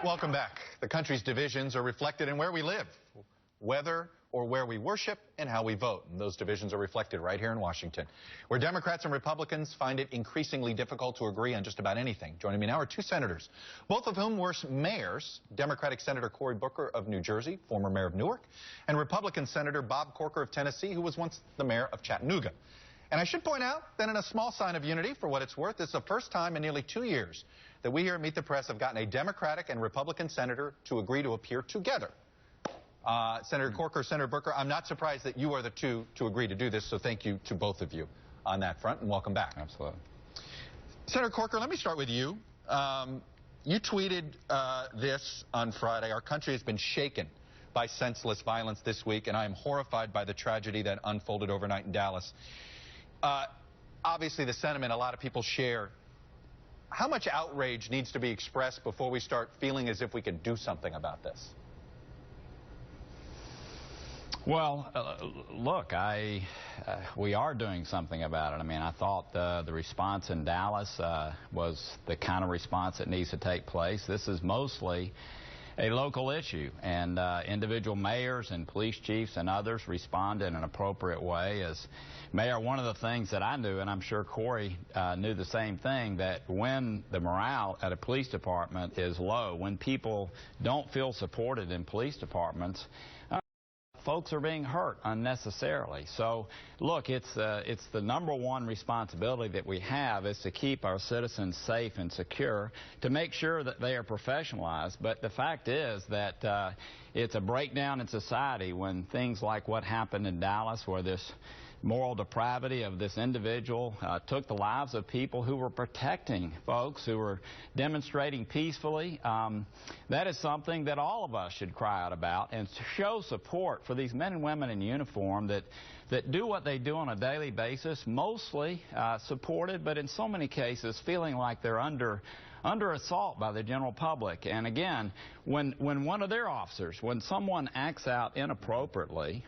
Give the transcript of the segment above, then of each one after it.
Welcome back. The country's divisions are reflected in where we live, whether or where we worship, and how we vote. And those divisions are reflected right here in Washington, where Democrats and Republicans find it increasingly difficult to agree on just about anything. Joining me now are two senators, both of whom were mayors, Democratic Senator Cory Booker of New Jersey, former mayor of Newark, and Republican Senator Bob Corker of Tennessee, who was once the mayor of Chattanooga. And I should point out that in a small sign of unity, for what it's worth, it's the first time in nearly 2 years that we here at Meet the Press have gotten a Democratic and Republican senator to agree to appear together. Senator Corker, Senator Booker, I'm not surprised that you are the two to agree to do this, so thank you to both of you on that front, and welcome back. Absolutely. Senator Corker, let me start with you. You tweeted this on Friday. Our country has been shaken by senseless violence this week, and I am horrified by the tragedy that unfolded overnight in Dallas. Obviously, the sentiment a lot of people share. How much outrage needs to be expressed before we start feeling as if we can do something about this? Well, look, we are doing something about it. I mean, I thought the response in Dallas was the kind of response that needs to take place. This is mostly a local issue, and individual mayors and police chiefs and others respond in an appropriate way. As mayor, one of the things that I knew, and I'm sure Cory knew the same thing, that when the morale at a police department is low, when people don't feel supported in police departments, folks are being hurt unnecessarily. So, look, it's the #1 responsibility that we have is to keep our citizens safe and secure, to make sure that they are professionalized. But the fact is that it's a breakdown in society when things like what happened in Dallas, where this moral depravity of this individual took the lives of people who were protecting folks who were demonstrating peacefully. That is something that all of us should cry out about and show support for these men and women in uniform that do what they do on a daily basis, mostly supported, but in so many cases feeling like they're under assault by the general public. And again, when one of their officers, when someone acts out inappropriately,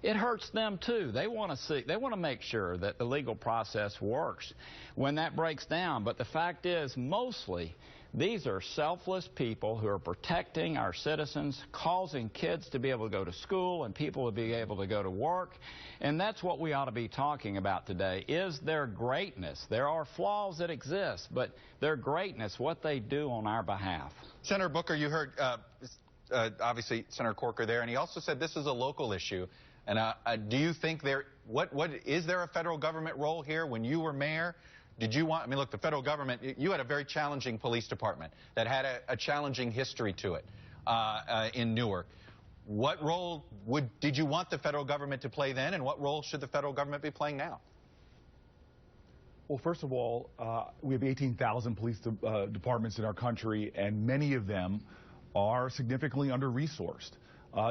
it hurts them too. They want to make sure that the legal process works when that breaks down. But the fact is, mostly, these are selfless people who are protecting our citizens, causing kids to be able to go to school and people to be able to go to work. And that's what we ought to be talking about today, is their greatness. There are flaws that exist, but their greatness, what they do on our behalf. Senator Booker, you heard, obviously, Senator Corker there, and he also said this is a local issue. And do you think is there a federal government role here? When you were mayor, did you want, I mean, look, the federal government, you had a very challenging police department that had a challenging history to it in Newark. What role did you want the federal government to play then, and what role should the federal government be playing now? Well, first of all, we have 18,000 police departments in our country, and many of them are significantly under-resourced.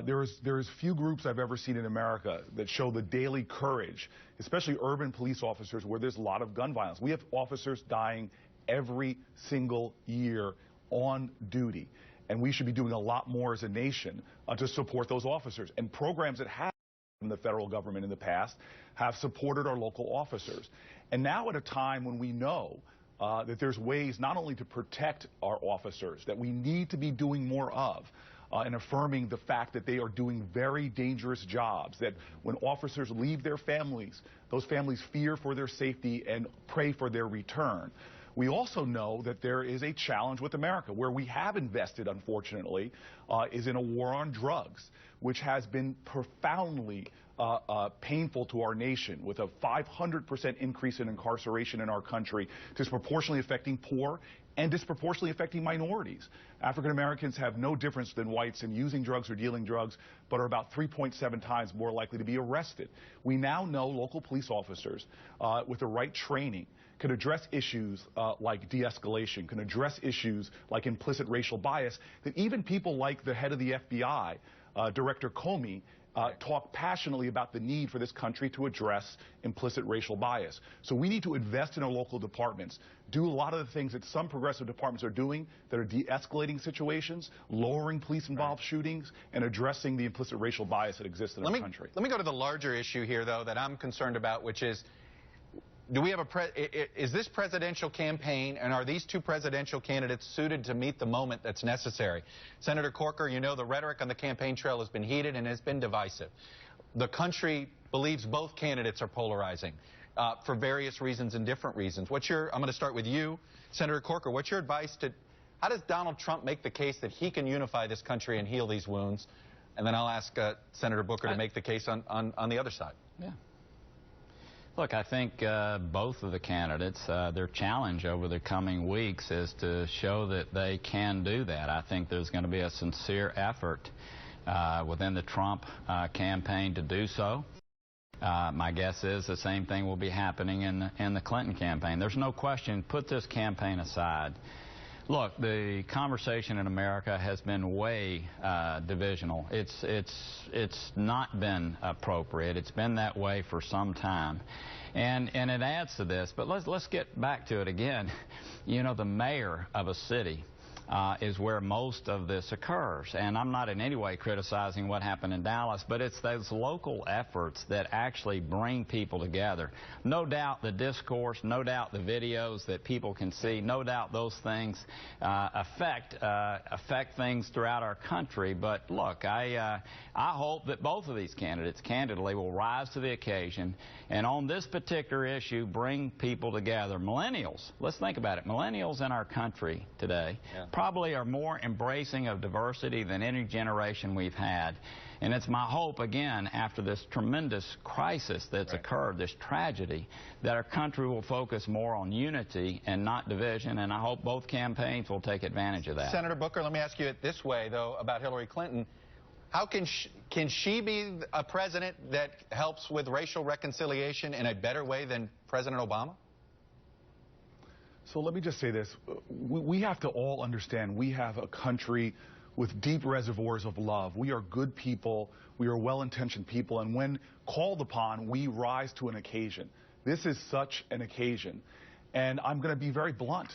There's few groups I've ever seen in America that show the daily courage, especially urban police officers where there's a lot of gun violence. We have officers dying every single year on duty, and we should be doing a lot more as a nation to support those officers. And programs that have from the federal government in the past have supported our local officers. And now at a time when we know that there's ways not only to protect our officers that we need to be doing more of, and affirming the fact that they are doing very dangerous jobs, that when officers leave their families, those families fear for their safety and pray for their return. We also know that there is a challenge with America. Where we have invested, unfortunately, is in a war on drugs, which has been profoundly painful to our nation, with a 500% increase in incarceration in our country, disproportionately affecting poor and disproportionately affecting minorities. African Americans have no difference than whites in using drugs or dealing drugs, but are about 3.7 times more likely to be arrested. We now know local police officers with the right training can address issues like de-escalation, can address issues like implicit racial bias, that even people like the head of the FBI, Director Comey, talk passionately about the need for this country to address implicit racial bias. So we need to invest in our local departments, do a lot of the things that some progressive departments are doing that are de-escalating situations, lowering police-involved shootings, and addressing the implicit racial bias that exists in our country. Let me go to the larger issue here, though, that I'm concerned about, which is do we have is this presidential campaign, and are these two presidential candidates suited to meet the moment that's necessary? Senator Corker, you know the rhetoric on the campaign trail has been heated and has been divisive. The country believes both candidates are polarizing for various reasons and different reasons. I'm going to start with you, Senator Corker. What's your advice how does Donald Trump make the case that he can unify this country and heal these wounds? And then I'll ask Senator Booker to make the case on the other side. Yeah. Look, I think both of the candidates, their challenge over the coming weeks is to show that they can do that. I think there's going to be a sincere effort within the Trump campaign to do so. My guess is the same thing will be happening in the Clinton campaign. There's no question. Put this campaign aside. Look, the conversation in America has been way divisional. It's not been appropriate. It's been that way for some time, and it adds to this. But let's get back to it again. You know, the mayor of a city is where most of this occurs. And I'm not in any way criticizing what happened in Dallas, but it's those local efforts that actually bring people together. No doubt the discourse, no doubt the videos that people can see, no doubt those things affect things throughout our country. But look, I hope that both of these candidates, candidly, will rise to the occasion and on this particular issue bring people together. Millennials, let's think about it. Millennials in our country today probably are more embracing of diversity than any generation we've had. And it's my hope, again, after this tremendous crisis that's occurred, this tragedy, that our country will focus more on unity and not division. And I hope both campaigns will take advantage of that. Senator Booker, let me ask you it this way, though, about Hillary Clinton. How can she be a president that helps with racial reconciliation in a better way than President Obama? So let me just say this. We have to all understand we have a country with deep reservoirs of love. We are good people. We are well-intentioned people. And when called upon, we rise to an occasion. This is such an occasion. And I'm going to be very blunt.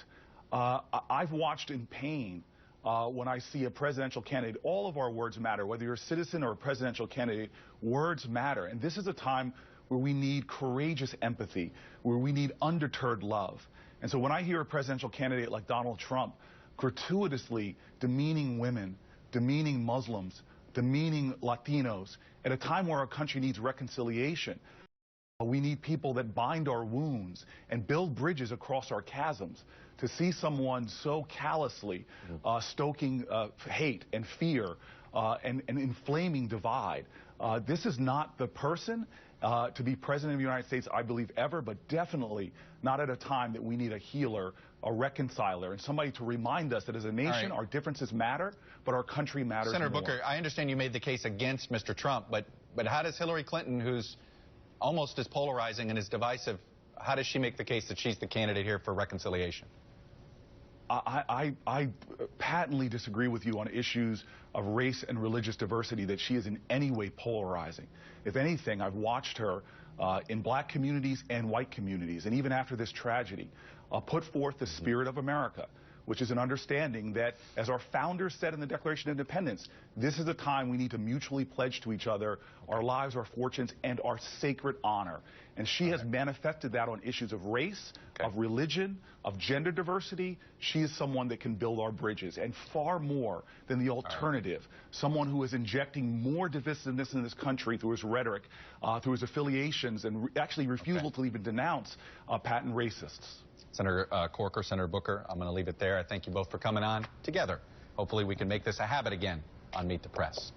I've watched in pain when I see a presidential candidate. All of our words matter. Whether you're a citizen or a presidential candidate, words matter. And this is a time where we need courageous empathy, where we need undeterred love. And so when I hear a presidential candidate like Donald Trump gratuitously demeaning women, demeaning Muslims, demeaning Latinos, at a time where our country needs reconciliation, we need people that bind our wounds and build bridges across our chasms. To see someone so callously stoking hate and fear and inflaming divide, this is not the person to be president of the United States, I believe, ever, but definitely not at a time that we need a healer, a reconciler, and somebody to remind us that as a nation, our differences matter, but our country matters Senator more. Booker, I understand you made the case against Mr. Trump, but how does Hillary Clinton, who's almost as polarizing and as divisive, how does she make the case that she's the candidate here for reconciliation? I patently disagree with you on issues of race and religious diversity, that she is in any way polarizing. If anything, I've watched her in black communities and white communities, and even after this tragedy, put forth the spirit of America, which is an understanding that, as our founders said in the Declaration of Independence, this is a time we need to mutually pledge to each other our lives, our fortunes, and our sacred honor. And she has manifested that on issues of race, of religion, of gender diversity. She is someone that can build our bridges, and far more than the alternative, someone who is injecting more divisiveness in this country through his rhetoric, through his affiliations, and actually refusal to even denounce patent racists. Senator Corker, Senator Booker, I'm going to leave it there. I thank you both for coming on together. Hopefully we can make this a habit again on Meet the Press.